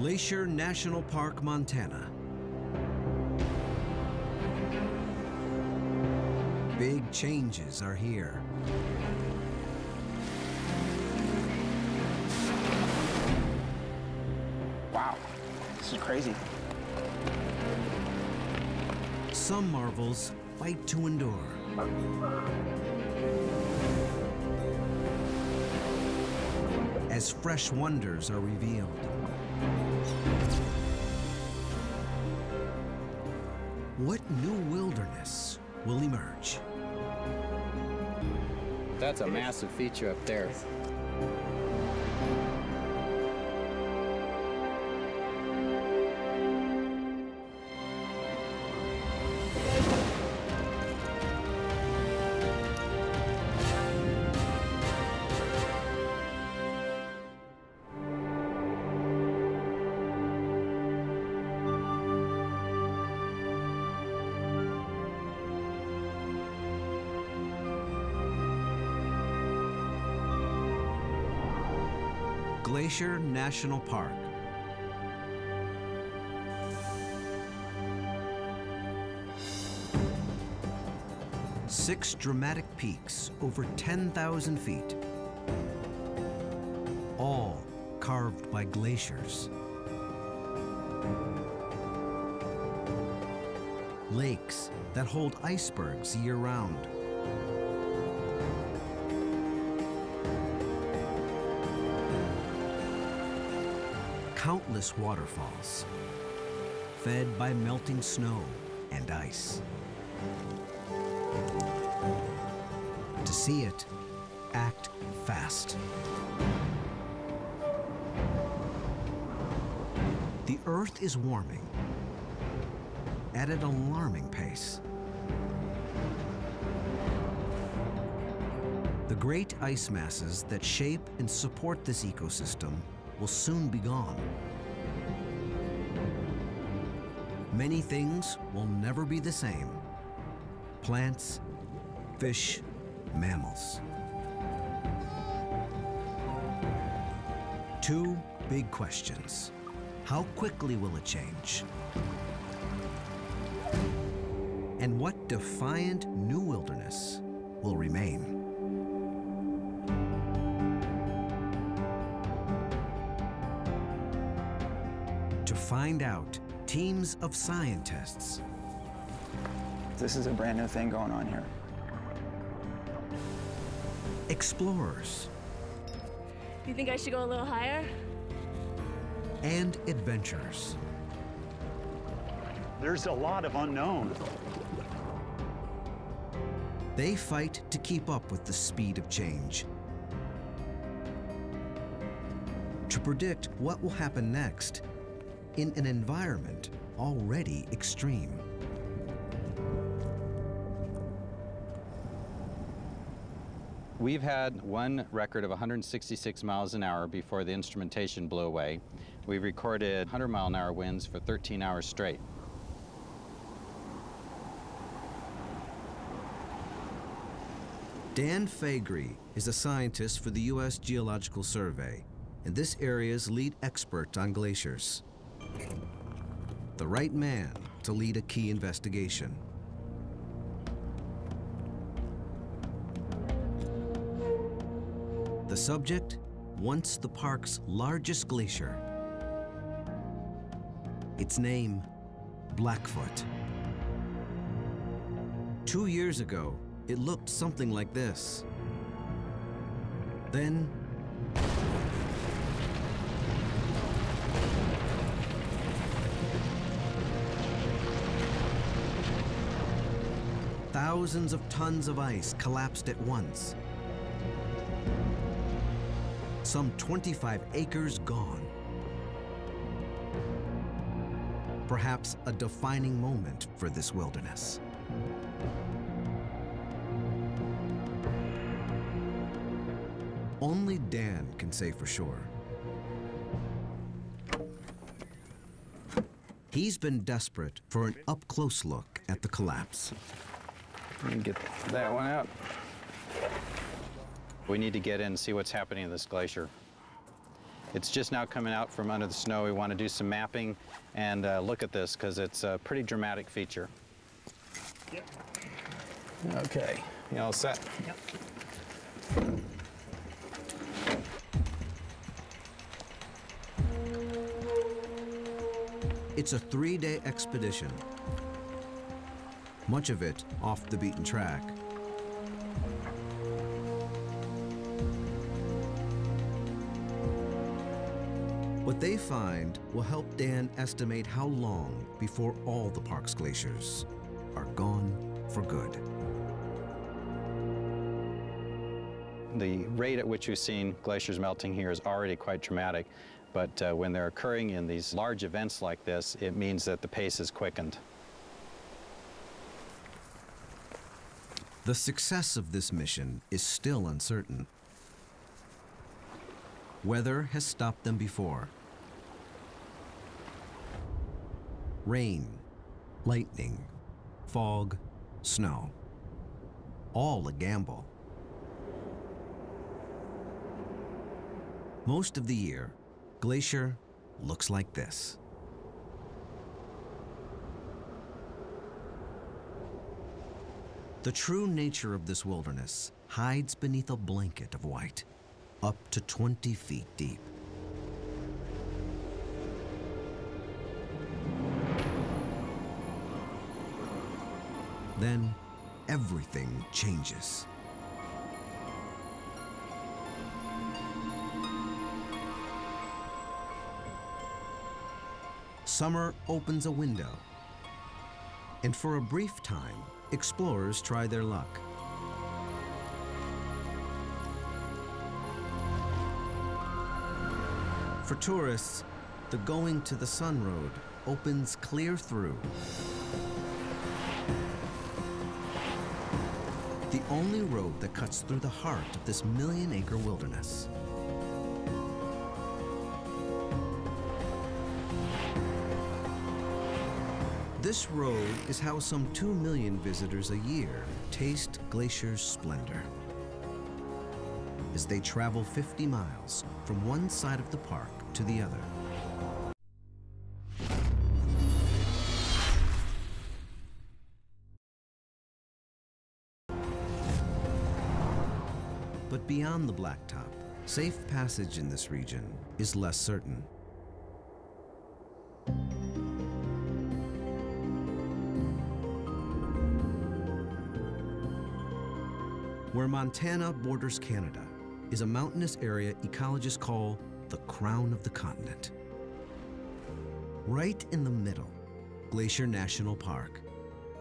Glacier National Park, Montana. Big changes are here. Wow, this is crazy. Some marvels fight to endure. As fresh wonders are revealed. What new wilderness will emerge? That's a massive feature up there. Glacier National Park. Six dramatic peaks over 10,000 feet, all carved by glaciers. Lakes that hold icebergs year-round. Countless waterfalls, fed by melting snow and ice. To see it, act fast. The Earth is warming at an alarming pace. The great ice masses that shape and support this ecosystem will soon be gone. Many things will never be the same. Plants, fish, mammals. Two big questions. How quickly will it change? And what defiant new wilderness will remain? To find out, teams of scientists. This is a brand new thing going on here. Explorers. Do you think I should go a little higher? And adventurers. There's a lot of unknown. They fight to keep up with the speed of change. To predict what will happen next in an environment already extreme. We've had one record of 166 miles an hour before the instrumentation blew away. We recorded 100-mile-an-hour winds for 13 hours straight. Dan Faegre is a scientist for the U.S. Geological Survey and this area's lead expert on glaciers. The right man to lead a key investigation. The subject, once the park's largest glacier. Its name, Blackfoot. 2 years ago, it looked something like this. Then, thousands of tons of ice collapsed at once. Some 25 acres gone. Perhaps a defining moment for this wilderness. Only Dan can say for sure. He's been desperate for an up-close look at the collapse. Let me get that one out. We need to get in and see what's happening in this glacier. It's just now coming out from under the snow. We want to do some mapping and look at this because it's a pretty dramatic feature. Yep. Okay, you all set? Yep. It's a 3-day expedition, much of it off the beaten track. What they find will help Dan estimate how long before all the park's glaciers are gone for good. The rate at which we've seen glaciers melting here is already quite dramatic, but when they're occurring in these large events like this, it means that the pace is quickened. The success of this mission is still uncertain. Weather has stopped them before. Rain, lightning, fog, snow. All a gamble. Most of the year, Glacier looks like this. The true nature of this wilderness hides beneath a blanket of white, up to 20 feet deep. Then everything changes. Summer opens a window, and for a brief time, explorers try their luck. For tourists, the Going to the Sun Road opens clear through. The only road that cuts through the heart of this million-acre wilderness. This road is how some 2 million visitors a year taste Glacier's splendor as they travel 50 miles from one side of the park to the other. But beyond the blacktop, safe passage in this region is less certain. Where Montana borders Canada is a mountainous area ecologists call the crown of the continent. Right in the middle, Glacier National Park.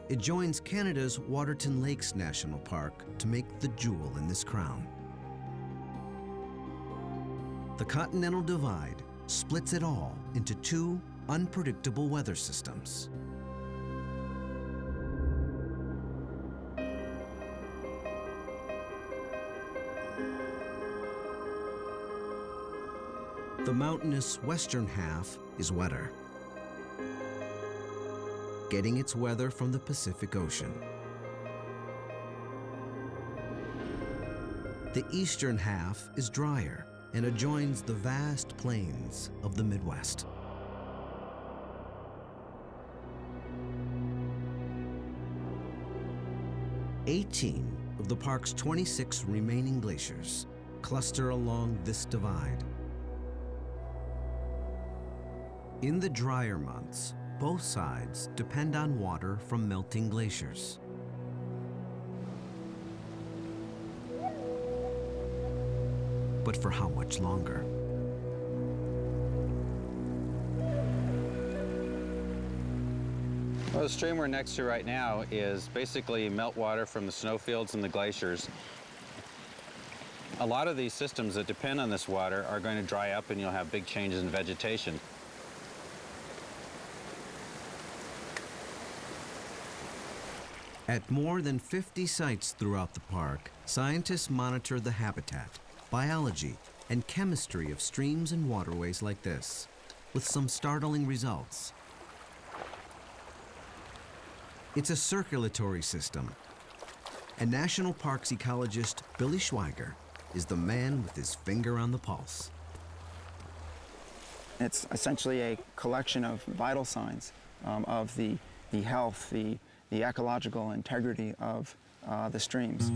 It joins Canada's Waterton Lakes National Park to make the jewel in this crown. The Continental Divide splits it all into 2 unpredictable weather systems. The mountainous western half is wetter, getting its weather from the Pacific Ocean. The eastern half is drier and adjoins the vast plains of the Midwest. "18 of the park's 26 remaining glaciers cluster along this divide. In the drier months, both sides depend on water from melting glaciers. But for how much longer? Well, the stream we're next to right now is basically meltwater from the snowfields and the glaciers. A lot of these systems that depend on this water are going to dry up and you'll have big changes in vegetation. At more than 50 sites throughout the park, scientists monitor the habitat, biology, and chemistry of streams and waterways like this, with some startling results. It's a circulatory system, and National Parks ecologist Billy Schweiger is the man with his finger on the pulse. It's essentially a collection of vital signs of the health, the ecological integrity of the streams.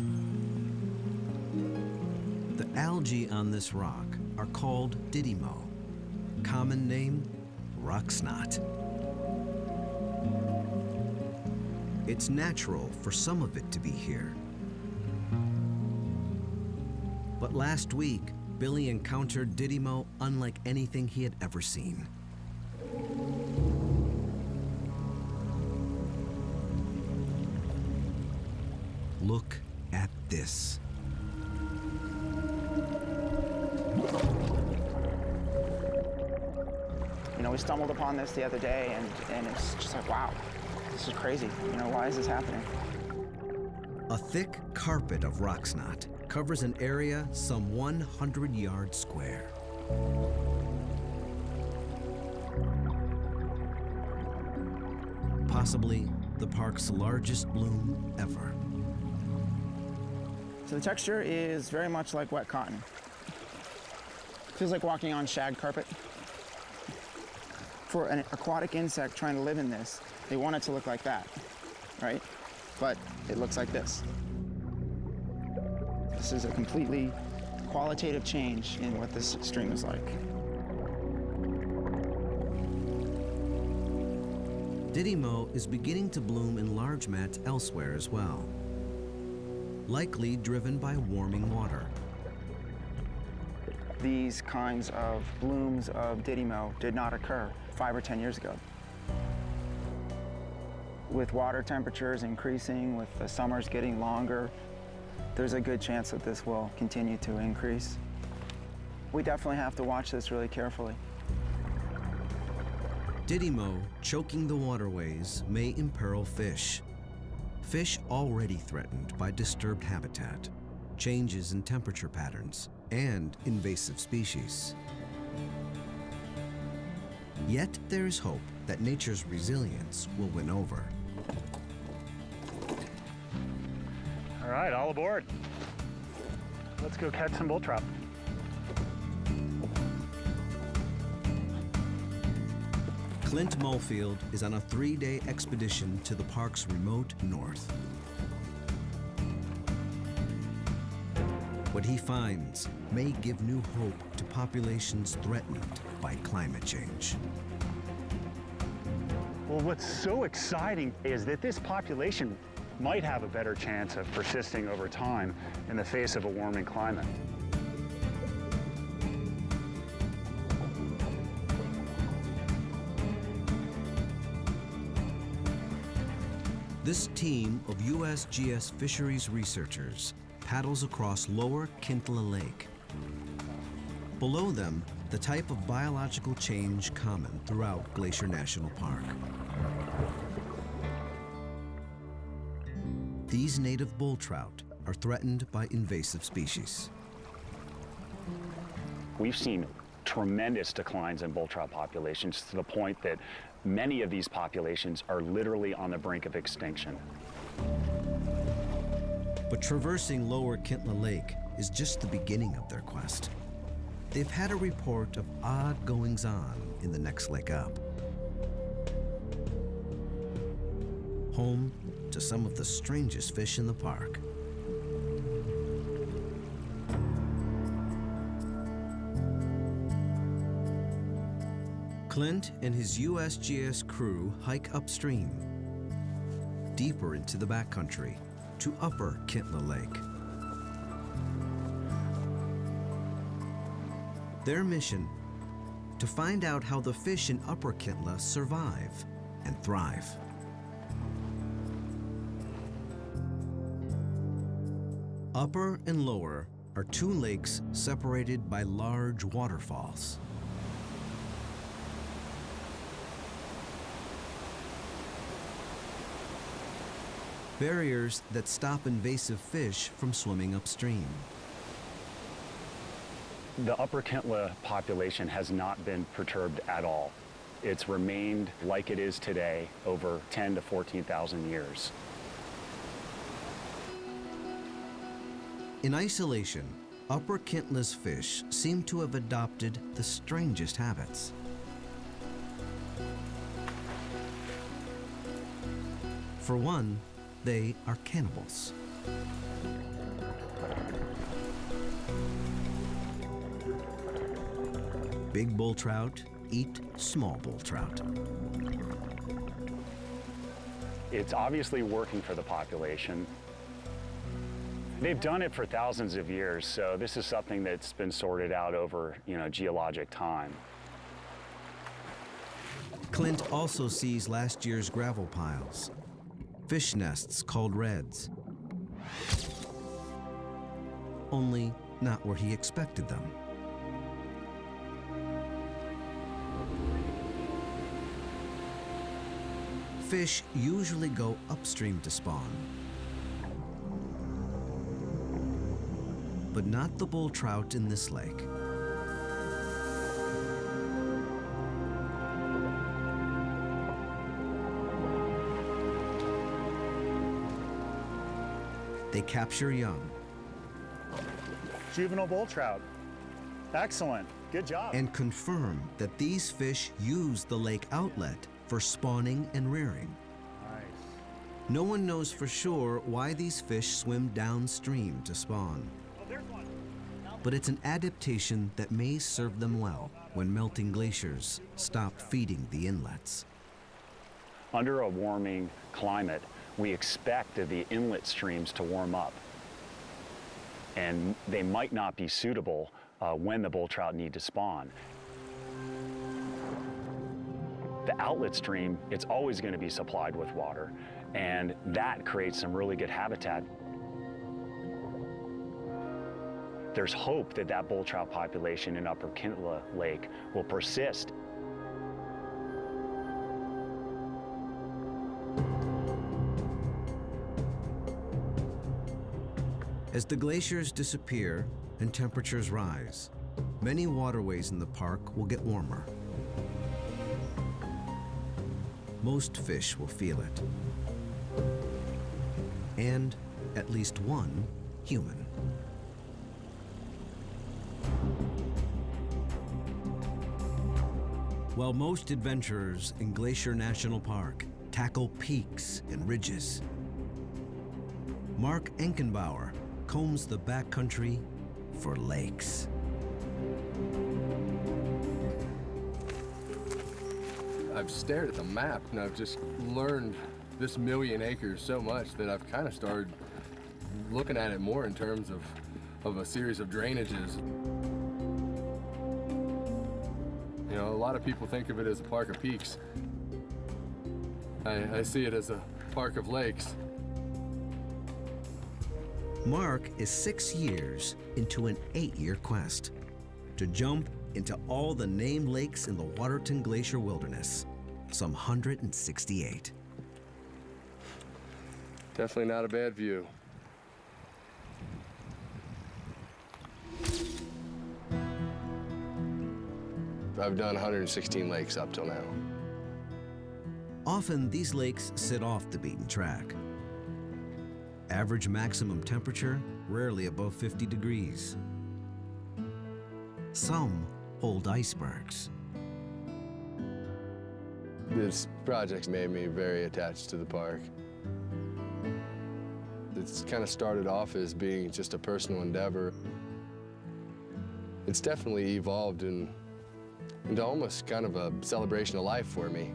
The algae on this rock are called didymo. Common name, rock snot. It's natural for some of it to be here. But last week, Billy encountered didymo unlike anything he had ever seen. Look at this. You know, we stumbled upon this the other day, and it's just like, wow, this is crazy. You know, why is this happening? A thick carpet of rock snot covers an area some 100 yards square. Possibly the park's largest bloom ever. So the texture is very much like wet cotton. Feels like walking on shag carpet. For an aquatic insect trying to live in this, they want it to look like that, right? But it looks like this. This is a completely qualitative change in what this stream is like. Didymo is beginning to bloom in large mats elsewhere as well, likely driven by warming water. These kinds of blooms of didymo did not occur 5 or 10 years ago. With water temperatures increasing, with the summers getting longer, there's a good chance that this will continue to increase. We definitely have to watch this really carefully. Didymo choking the waterways may imperil fish. Fish already threatened by disturbed habitat, changes in temperature patterns, and invasive species. Yet there is hope that nature's resilience will win over. All right, all aboard. Let's go catch some bull trout. Clint Molefield is on a 3-day expedition to the park's remote north. What he finds may give new hope to populations threatened by climate change. Well, what's so exciting is that this population might have a better chance of persisting over time in the face of a warming climate. This team of USGS fisheries researchers paddles across lower Kintla Lake. Below them, the type of biological change common throughout Glacier National Park. These native bull trout are threatened by invasive species. We've seen tremendous declines in bull trout populations to the point that many of these populations are literally on the brink of extinction. But traversing lower Kintla Lake is just the beginning of their quest. They've had a report of odd goings-on in the next lake up. Home to some of the strangest fish in the park. Clint and his USGS crew hike upstream, deeper into the backcountry, to upper Kintla Lake. Their mission, to find out how the fish in upper Kintla survive and thrive. Upper and lower are two lakes separated by large waterfalls. Barriers that stop invasive fish from swimming upstream. The upper Kintla population has not been perturbed at all. It's remained like it is today over 10 to 14,000 years. In isolation, upper Kintla's fish seem to have adopted the strangest habits. For one, they are cannibals. Big bull trout eat small bull trout. It's obviously working for the population. They've done it for thousands of years, so this is something that's been sorted out over, geologic time. Clint also sees last year's gravel piles, fish nests called reds. Only not where he expected them. Fish usually go upstream to spawn, but not the bull trout in this lake. They capture young. Juvenile bull trout. Excellent. Good job. And confirm that these fish use the lake outlet for spawning and rearing. Nice. No one knows for sure why these fish swim downstream to spawn. Oh, there's one. But it's an adaptation that may serve them well when melting glaciers stop feeding the inlets. Under a warming climate, we expect the inlet streams to warm up. And they might not be suitable when the bull trout need to spawn. The outlet stream, it's always going to be supplied with water, and that creates some really good habitat. There's hope that that bull trout population in Upper Kintla Lake will persist. As the glaciers disappear and temperatures rise, many waterways in the park will get warmer. Most fish will feel it. And at least one human. While most adventurers in Glacier National Park tackle peaks and ridges, Mark Enkenbauer combs the backcountry for lakes. I've stared at the map and I've just learned this 1,000,000 acres so much that I've kind of started looking at it more in terms of a series of drainages. You know, a lot of people think of it as a park of peaks. I see it as a park of lakes. Mark is 6 years into an 8-year quest to jump into all the named lakes in the Waterton Glacier Wilderness, some 168. Definitely not a bad view. I've done 116 lakes up till now. Often these lakes sit off the beaten track. Average maximum temperature, rarely above 50 degrees. Some hold icebergs. This project's made me very attached to the park. It's kind of started off as being just a personal endeavor. It's definitely evolved into almost kind of a celebration of life for me.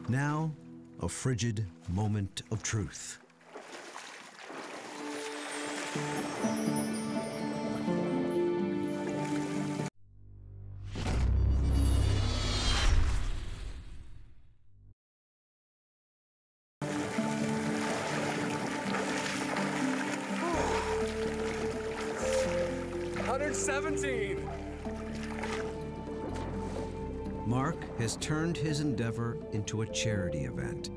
Now, a frigid moment of truth. Mark has turned his endeavor into a charity event,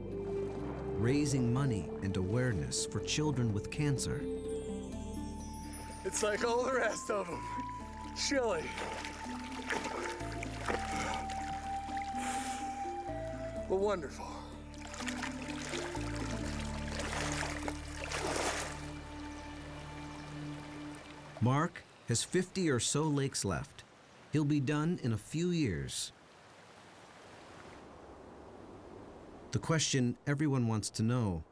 raising money and awareness for children with cancer. It's like all the rest of them. Chilly. But wonderful. Mark has 50 or so lakes left, He'll be done in a few years. The question everyone wants to know,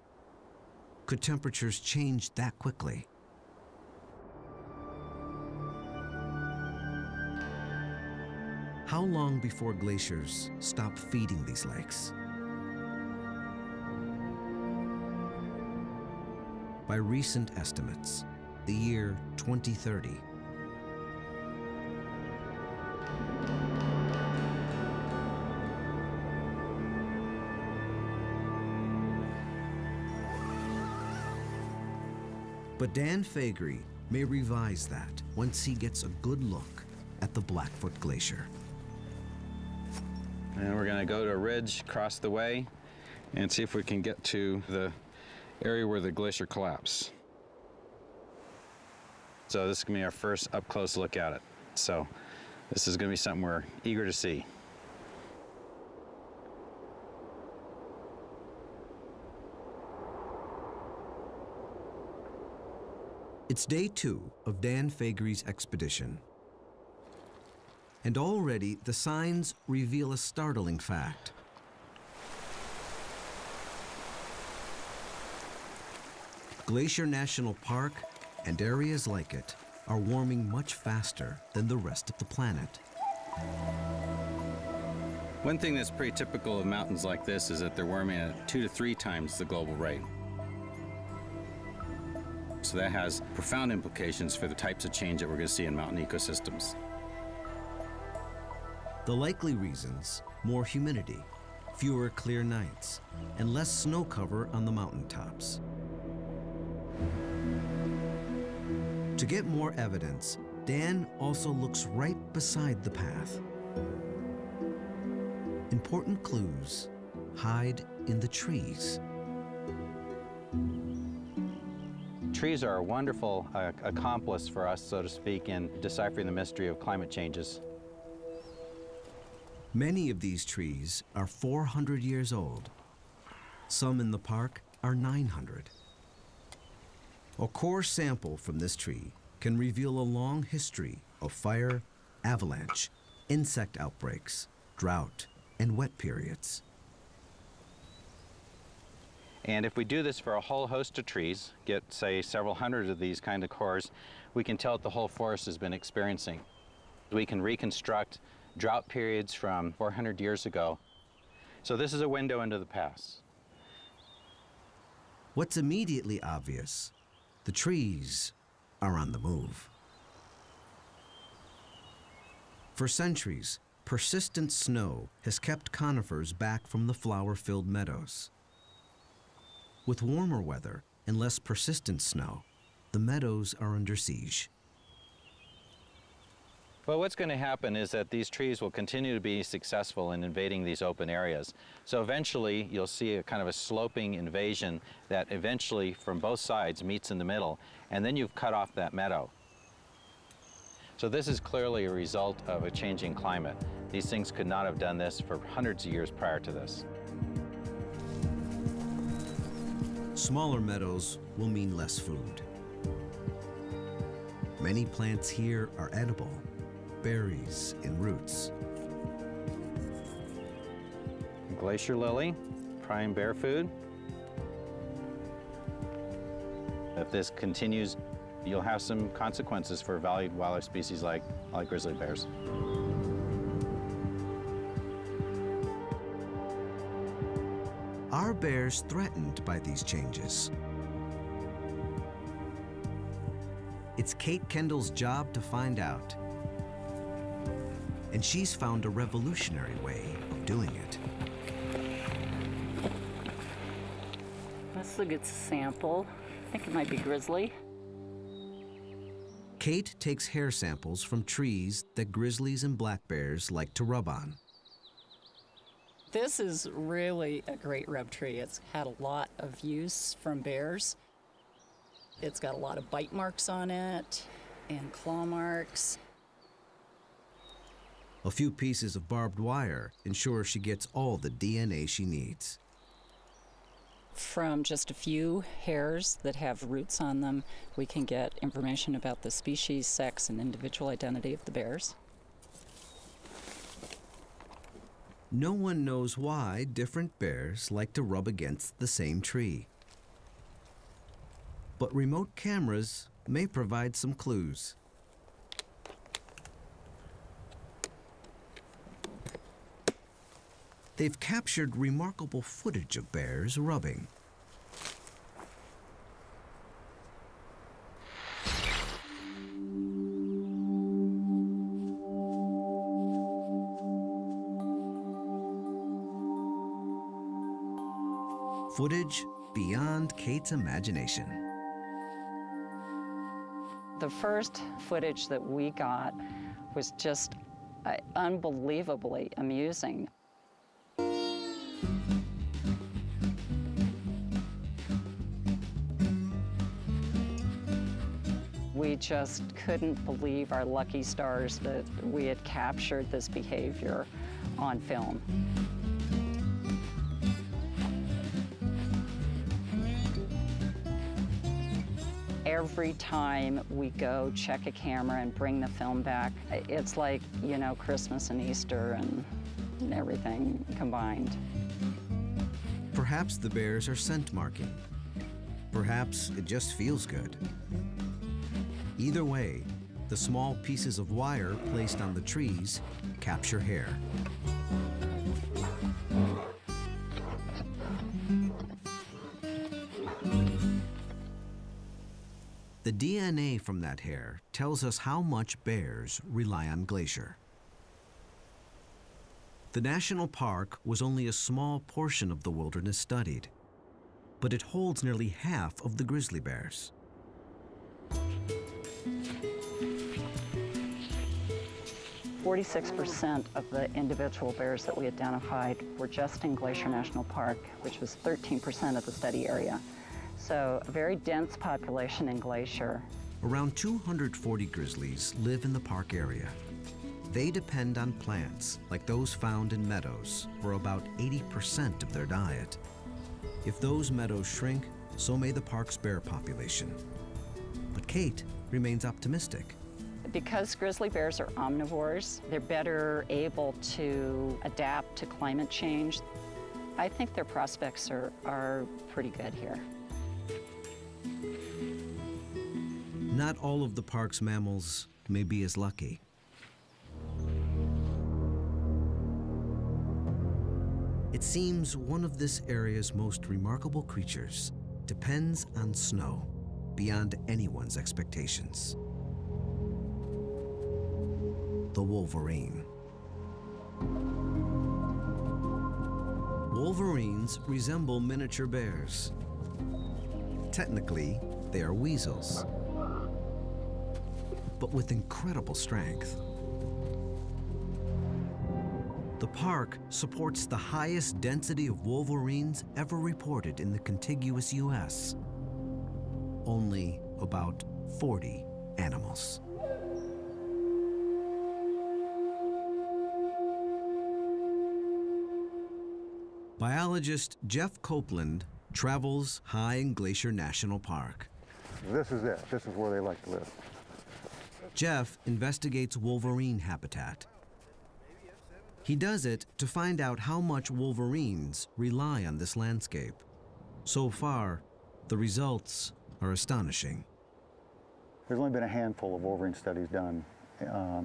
could temperatures change that quickly? How long before glaciers stop feeding these lakes? By recent estimates, the year 2030. But Dan Faegre may revise that once he gets a good look at the Blackfoot Glacier. And we're gonna go to a ridge across the way and see if we can get to the area where the glacier collapsed. So this is gonna be our first up close look at it. So this is gonna be something we're eager to see. It's day 2 of Dan Faegre's expedition. And already the signs reveal a startling fact. Glacier National Park and areas like it are warming much faster than the rest of the planet. One thing that's pretty typical of mountains like this is that they're warming at 2 to 3 times the global rate. So that has profound implications for the types of change that we're going to see in mountain ecosystems. The likely reasons: more humidity, fewer clear nights, and less snow cover on the mountaintops. To get more evidence, Dan also looks right beside the path. Important clues hide in the trees. Trees are a wonderful accomplice for us, so to speak, in deciphering the mystery of climate changes. Many of these trees are 400 years old. Some in the park are 900. A core sample from this tree can reveal a long history of fire, avalanche, insect outbreaks, drought, and wet periods. And if we do this for a whole host of trees, get, say, several hundred of these kind of cores, we can tell what the whole forest has been experiencing. We can reconstruct drought periods from 400 years ago. So this is a window into the past. What's immediately obvious: the trees are on the move. For centuries, persistent snow has kept conifers back from the flower-filled meadows. With warmer weather and less persistent snow, the meadows are under siege. Well, what's going to happen is that these trees will continue to be successful in invading these open areas. So eventually you'll see a kind of a sloping invasion that eventually from both sides meets in the middle, and then you've cut off that meadow. So this is clearly a result of a changing climate. These things could not have done this for hundreds of years prior to this. Smaller meadows will mean less food. Many plants here are edible: berries and roots. Glacier lily, prime bear food. If this continues, you'll have some consequences for valued wildlife species like grizzly bears. Are bears threatened by these changes? It's Kate Kendall's job to find out. And she's found a revolutionary way of doing it. Let's look at the sample. I think it might be grizzly. Kate takes hair samples from trees that grizzlies and black bears like to rub on. This is really a great rub tree. It's had a lot of use from bears. It's got a lot of bite marks on it and claw marks. A few pieces of barbed wire ensure she gets all the DNA she needs. From just a few hairs that have roots on them, we can get information about the species, sex, and individual identity of the bears. No one knows why different bears like to rub against the same tree. But remote cameras may provide some clues. They've captured remarkable footage of bears rubbing. Footage beyond Kate's imagination. The first footage that we got was just unbelievably amusing. We just couldn't believe our lucky stars that we had captured this behavior on film. Every time we go check a camera and bring the film back, it's like, you know, Christmas and Easter and everything combined. Perhaps the bears are scent marking. Perhaps it just feels good. Either way, the small pieces of wire placed on the trees capture hair. The DNA from that hair tells us how much bears rely on Glacier. The national park was only a small portion of the wilderness studied, but it holds nearly half of the grizzly bears. 46% of the individual bears that we identified were just in Glacier National Park, which was 13% of the study area. So a very dense population in Glacier. Around 240 grizzlies live in the park area. They depend on plants like those found in meadows for about 80% of their diet. If those meadows shrink, so may the park's bear population. But Kate remains optimistic. Because grizzly bears are omnivores, they're better able to adapt to climate change. I think their prospects are pretty good here. Not all of the park's mammals may be as lucky. It seems one of this area's most remarkable creatures depends on snow beyond anyone's expectations. The wolverine. Wolverines resemble miniature bears. Technically, they are weasels, but with incredible strength. The park supports the highest density of wolverines ever reported in the contiguous U.S. Only about 40 animals. Biologist Jeff Copeland travels high in Glacier National Park. This is it. This is where they like to live. Jeff investigates wolverine habitat. He does it to find out how much wolverines rely on this landscape. So far, the results are astonishing. There's only been a handful of wolverine studies done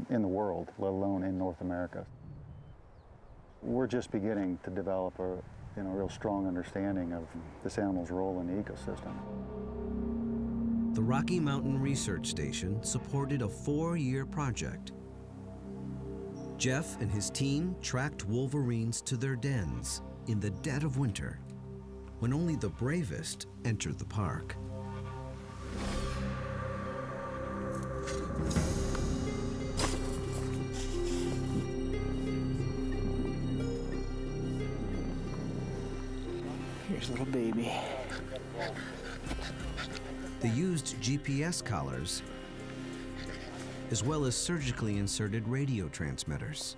in the world, let alone in North America. We're just beginning to develop a real strong understanding of this animal's role in the ecosystem. The Rocky Mountain Research Station supported a 4-year project. Jeff and his team tracked wolverines to their dens in the dead of winter, when only the bravest entered the park. Here's little baby. They used GPS collars as well as surgically inserted radio transmitters.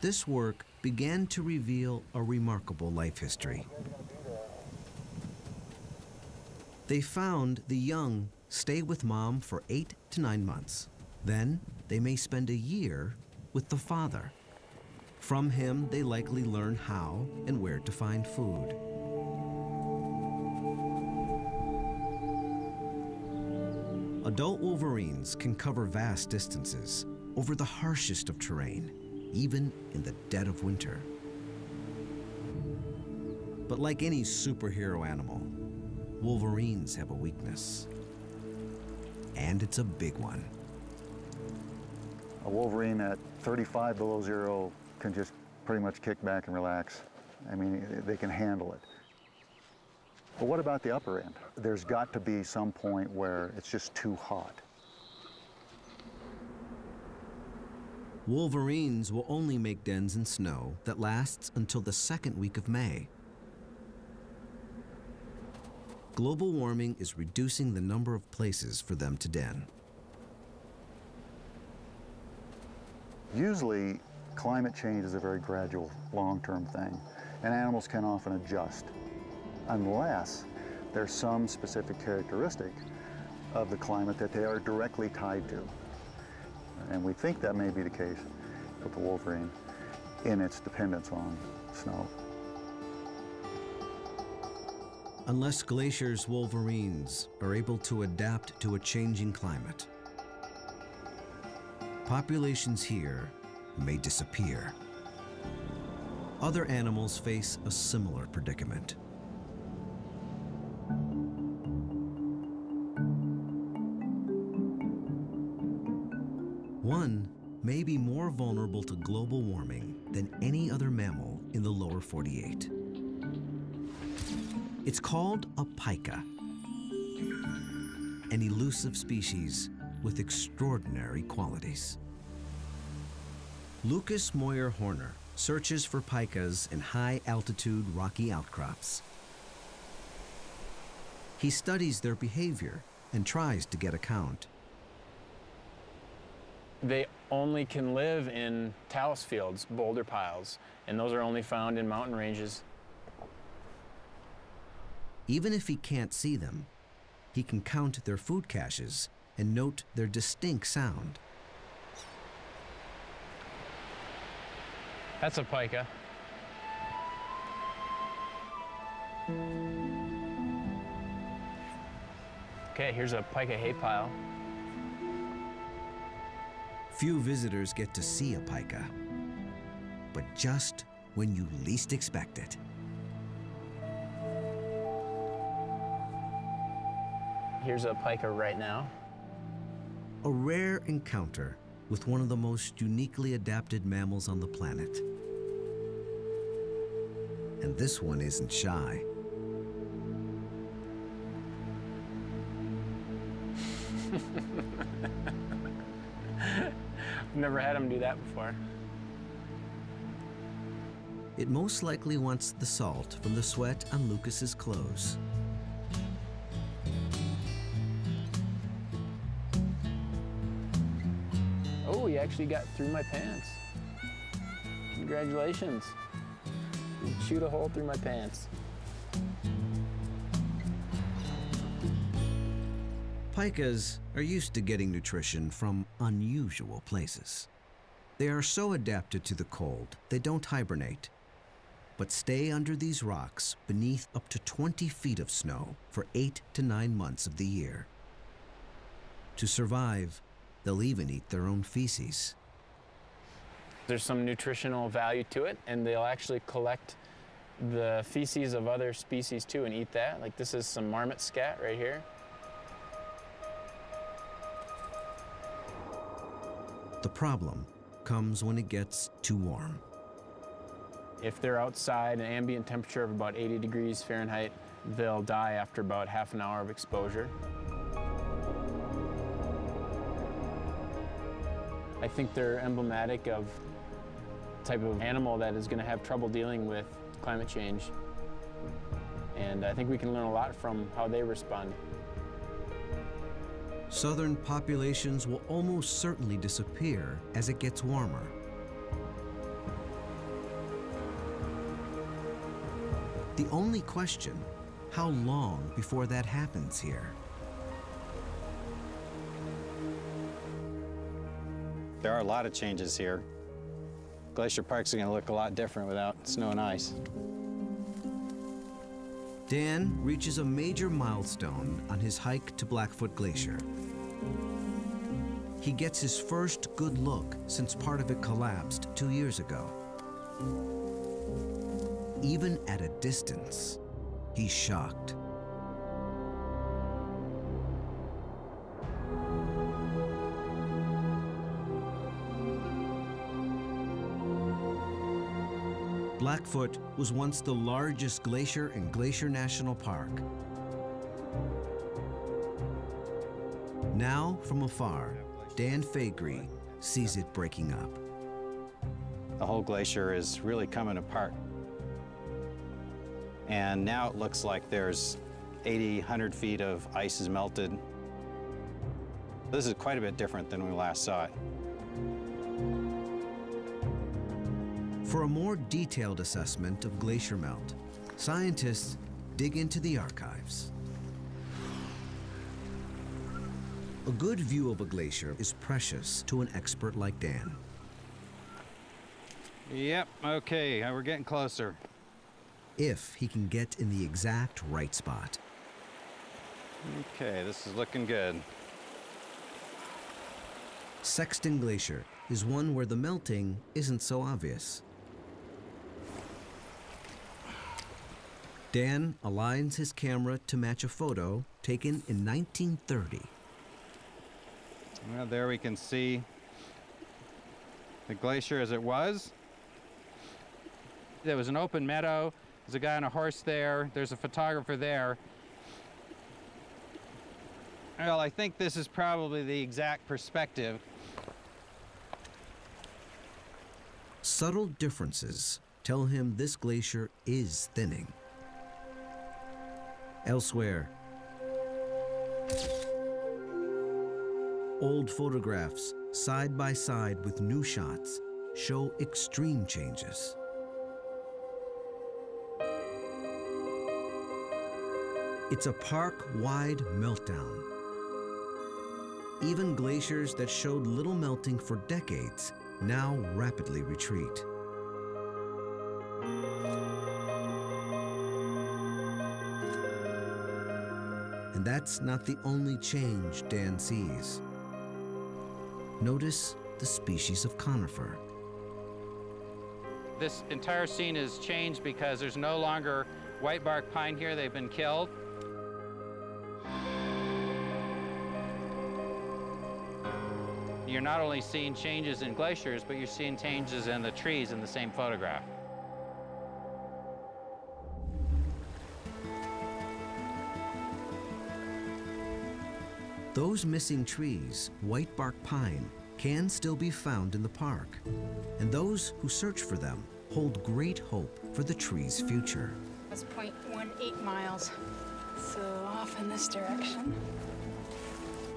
This work began to reveal a remarkable life history. They found the young stay with mom for 8 to 9 months. Then they may spend a year with the father. From him, they likely learn how and where to find food. Adult wolverines can cover vast distances over the harshest of terrain, even in the dead of winter. But like any superhero animal, wolverines have a weakness. And it's a big one. A wolverine at 35 below zero can just pretty much kick back and relax. I mean, they can handle it. But what about the upper end? There's got to be some point where it's just too hot. Wolverines will only make dens in snow that lasts until the second week of May. Global warming is reducing the number of places for them to den. Usually, climate change is a very gradual, long-term thing, and animals can often adjust, unless there's some specific characteristic of the climate that they are directly tied to. And we think that may be the case with the wolverine in its dependence on snow. Unless glaciers' wolverines are able to adapt to a changing climate, populations here may disappear. Other animals face a similar predicament. One may be more vulnerable to global warming than any other mammal in the lower 48. It's called a pika, an elusive species with extraordinary qualities. Lucas Moyer Horner searches for pikas in high-altitude rocky outcrops. He studies their behavior and tries to get a count. They only can live in talus fields, boulder piles, and those are only found in mountain ranges. Even if he can't see them, he can count their food caches and note their distinct sound. That's a pika. Okay, here's a pika hay pile. Few visitors get to see a pika, but just when you least expect it. Here's a pika right now. A rare encounter with one of the most uniquely adapted mammals on the planet. And this one isn't shy. I've never had them do that before. It most likely wants the salt from the sweat on Lucas's clothes. Oh, you actually got through my pants. Congratulations. You shoot a hole through my pants. Pikas are used to getting nutrition from unusual places. They are so adapted to the cold, they don't hibernate, but stay under these rocks beneath up to 20 feet of snow for 8 to 9 months of the year. To survive, they'll even eat their own feces. There's some nutritional value to it, and they'll actually collect the feces of other species too and eat that. Like this is some marmot scat right here. The problem comes when it gets too warm. If they're outside an ambient temperature of about 80 degrees Fahrenheit, they'll die after about half an hour of exposure. I think they're emblematic of the type of animal that is going to have trouble dealing with climate change. And I think we can learn a lot from how they respond. Southern populations will almost certainly disappear as it gets warmer. The only question, how long before that happens here? There are a lot of changes here. Glacier Park's going to look a lot different without snow and ice. Dan reaches a major milestone on his hike to Blackfoot Glacier. He gets his first good look since part of it collapsed 2 years ago. Even at a distance, he's shocked. Blackfoot was once the largest glacier in Glacier National Park. Now, from afar, Dan Faegre sees it breaking up. The whole glacier is really coming apart. And now it looks like there's 80, 100 feet of ice is melted. This is quite a bit different than when we last saw it. For a more detailed assessment of glacier melt, scientists dig into the archives. A good view of a glacier is precious to an expert like Dan. Yep, okay, we're getting closer. If he can get in the exact right spot. Okay, this is looking good. Sexton Glacier is one where the melting isn't so obvious. Dan aligns his camera to match a photo taken in 1930. Well, there we can see the glacier as it was. There was an open meadow. There's a guy on a horse there. There's a photographer there. Well, I think this is probably the exact perspective. Subtle differences tell him this glacier is thinning. Elsewhere, old photographs, side by side with new shots, show extreme changes. It's a park-wide meltdown. Even glaciers that showed little melting for decades now rapidly retreat. And that's not the only change Dan sees. Notice the species of conifer. This entire scene has changed because there's no longer white bark pine here. They've been killed. You're not only seeing changes in glaciers, but you're seeing changes in the trees in the same photograph. Those missing trees, white bark pine, can still be found in the park. And those who search for them hold great hope for the tree's future. It's 0.18 miles, so off in this direction.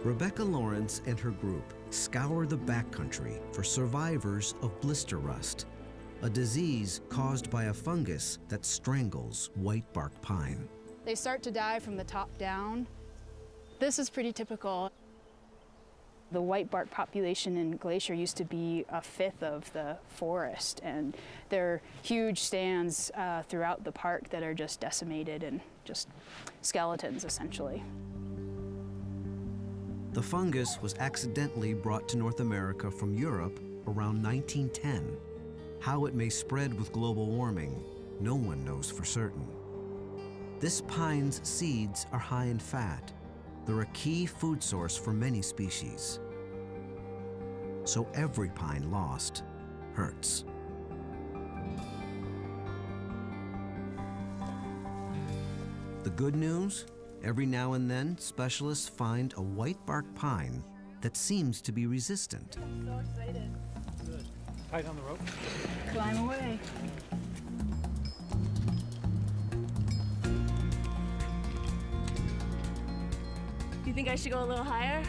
Rebecca Lawrence and her group scour the backcountry for survivors of blister rust, a disease caused by a fungus that strangles white bark pine. They start to die from the top down. This is pretty typical. The white bark population in Glacier used to be a fifth of the forest, and there are huge stands throughout the park that are just decimated and just skeletons, essentially. The fungus was accidentally brought to North America from Europe around 1910. How it may spread with global warming, no one knows for certain. This pine's seeds are high in fat. They're a key food source for many species. So every pine lost hurts. The good news? Every now and then, specialists find a white bark pine that seems to be resistant. I'm so excited. Good. Tight on the rope. Climb away. You think I should go a little higher?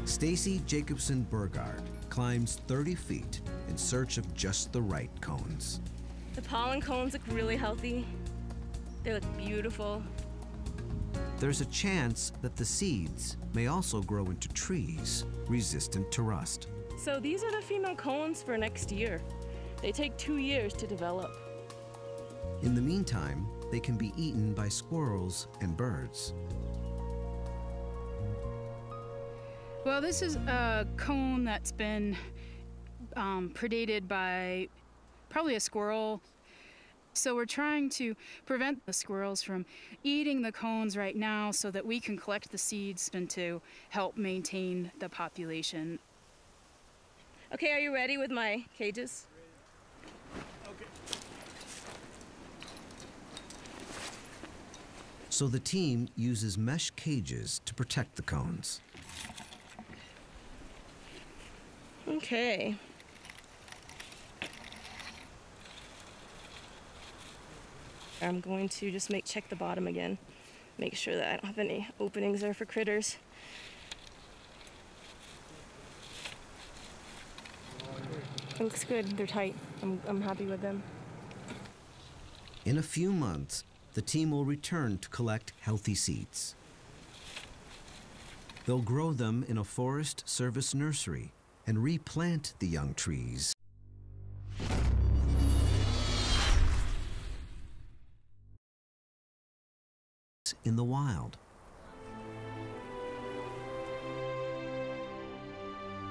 Stacy Jacobson Burgard climbs 30 feet in search of just the right cones. The pollen cones look really healthy. They look beautiful. there's a chance that the seeds may also grow into trees resistant to rust. So these are the female cones for next year. They take 2 years to develop. In the meantime, they can be eaten by squirrels and birds. Well, this is a cone that's been predated by probably a squirrel. So we're trying to prevent the squirrels from eating the cones right now so that we can collect the seeds and to help maintain the population. Okay, are you ready with my cages? Okay. So the team uses mesh cages to protect the cones. Okay. I'm going to just check the bottom again. Make sure that I don't have any openings there for critters. It looks good, they're tight. I'm happy with them. In a few months, the team will return to collect healthy seeds. They'll grow them in a Forest Service nursery and replant the young trees in the wild.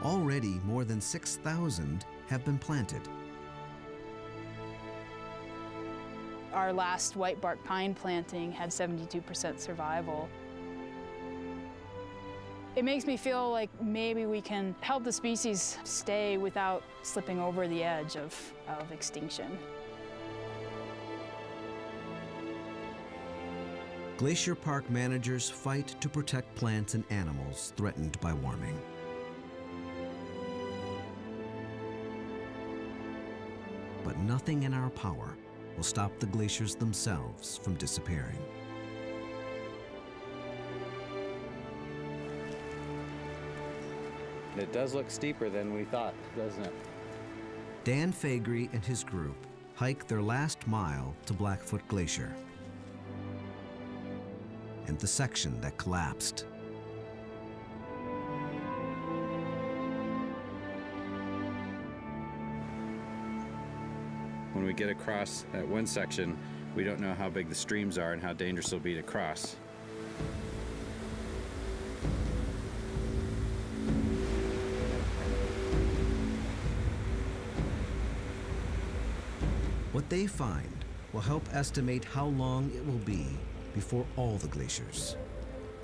Already, more than 6,000 have been planted. Our last white bark pine planting had 72% survival. It makes me feel like maybe we can help the species stay without slipping over the edge of extinction. Glacier Park managers fight to protect plants and animals threatened by warming. But nothing in our power will stop the glaciers themselves from disappearing. It does look steeper than we thought, doesn't it? Dan Faegre and his group hike their last mile to Blackfoot Glacier and the section that collapsed. When we get across that one section, we don't know how big the streams are and how dangerous it'll be to cross. What they find will help estimate how long it will be before all the glaciers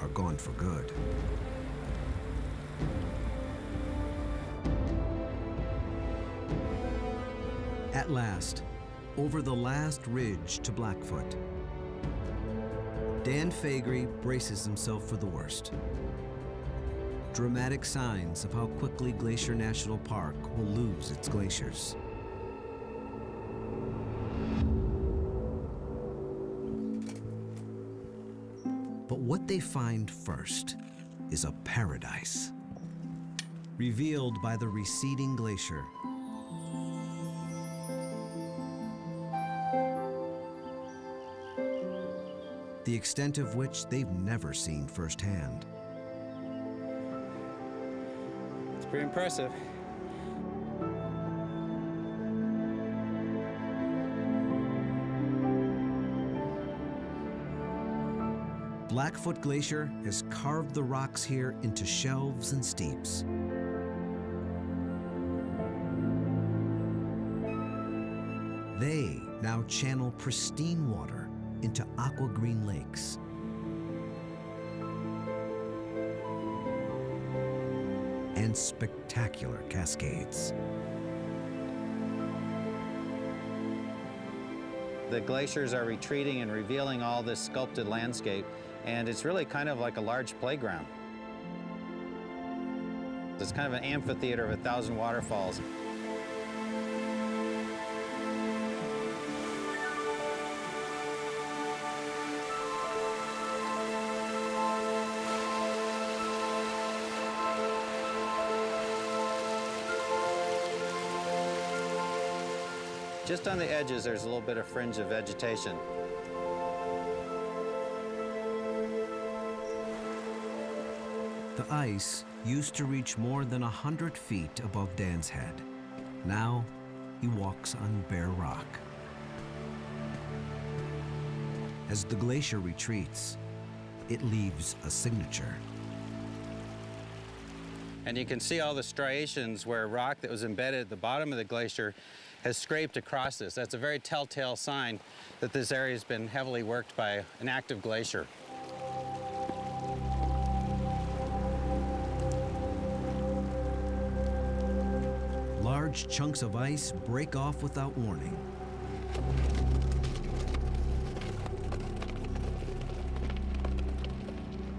are gone for good. At last, over the last ridge to Blackfoot, Dan Faegre braces himself for the worst. Dramatic signs of how quickly Glacier National Park will lose its glaciers. But what they find first is a paradise, revealed by the receding glacier. The extent of which they've never seen firsthand. It's pretty impressive. Blackfoot Glacier has carved the rocks here into shelves and steeps. They now channel pristine water into aqua-green lakes. And spectacular cascades. The glaciers are retreating and revealing all this sculpted landscape, and it's really kind of like a large playground. It's kind of an amphitheater of 1,000 waterfalls. Just on the edges, there's a little bit of fringe of vegetation. The ice used to reach more than 100 feet above Dan's head. Now, he walks on bare rock. As the glacier retreats, it leaves a signature. And you can see all the striations where rock that was embedded at the bottom of the glacier has scraped across this. That's a very telltale sign that this area has been heavily worked by an active glacier. Large chunks of ice break off without warning.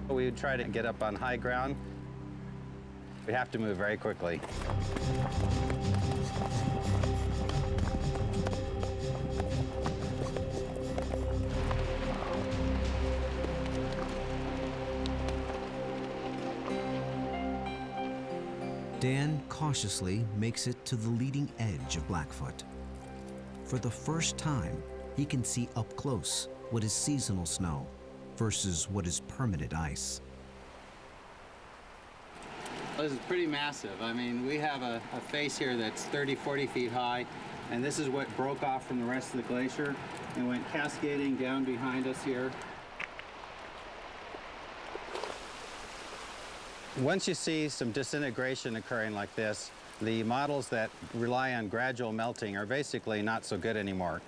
We would try to get up on high ground. We have to move very quickly. Dan cautiously makes it to the leading edge of Blackfoot. For the first time, he can see up close what is seasonal snow versus what is permanent ice. This is pretty massive. I mean, we have a face here that's 30, 40 feet high, and this is what broke off from the rest of the glacier and went cascading down behind us here. Once you see some disintegration occurring like this, the models that rely on gradual melting are basically not so good anymore.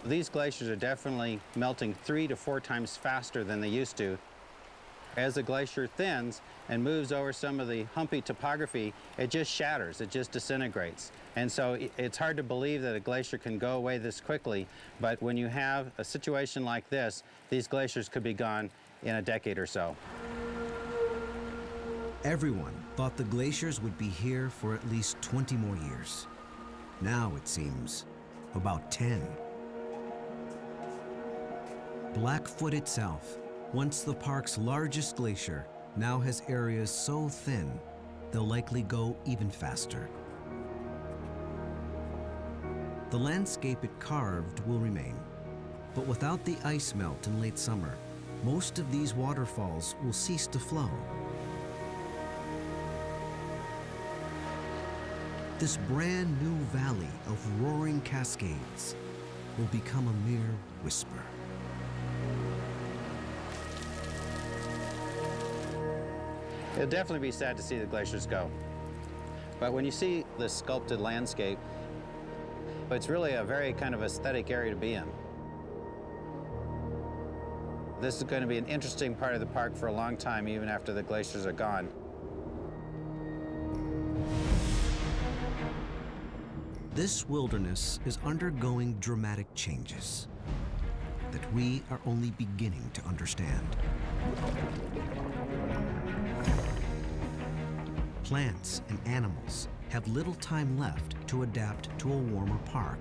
These glaciers are definitely melting 3 to 4 times faster than they used to. As the glacier thins and moves over some of the humpy topography, it just shatters, it just disintegrates. And so it's hard to believe that a glacier can go away this quickly, but when you have a situation like this, these glaciers could be gone in a decade or so. Everyone thought the glaciers would be here for at least 20 more years. Now it seems about 10. Blackfoot itself, once the park's largest glacier, now has areas so thin they'll likely go even faster. The landscape it carved will remain, but without the ice melt in late summer, most of these waterfalls will cease to flow. This brand new valley of roaring cascades will become a mere whisper. It'll definitely be sad to see the glaciers go. But when you see this sculpted landscape, it's really a very kind of aesthetic area to be in. This is going to be an interesting part of the park for a long time, even after the glaciers are gone. This wilderness is undergoing dramatic changes that we are only beginning to understand. Plants and animals have little time left to adapt to a warmer park.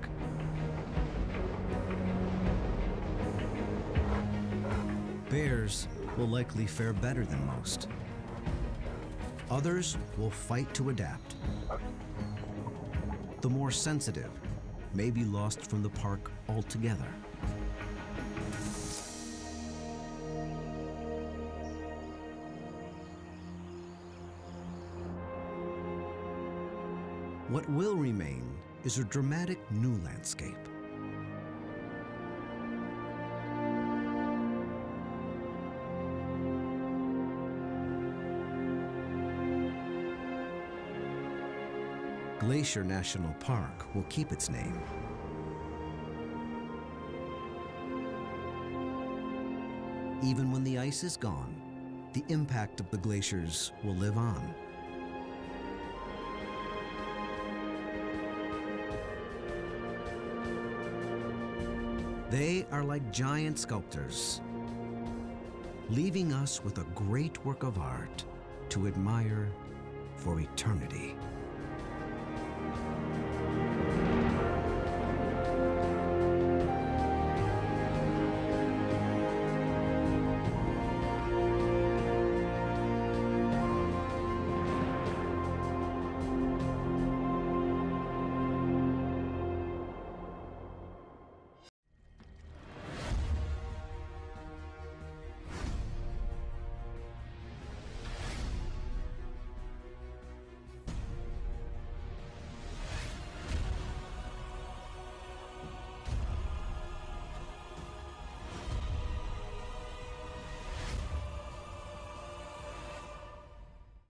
Bears will likely fare better than most. Others will fight to adapt. The more sensitive may be lost from the park altogether. What will remain is a dramatic new landscape. Glacier National Park will keep its name. Even when the ice is gone, the impact of the glaciers will live on. They are like giant sculptors, leaving us with a great work of art to admire for eternity.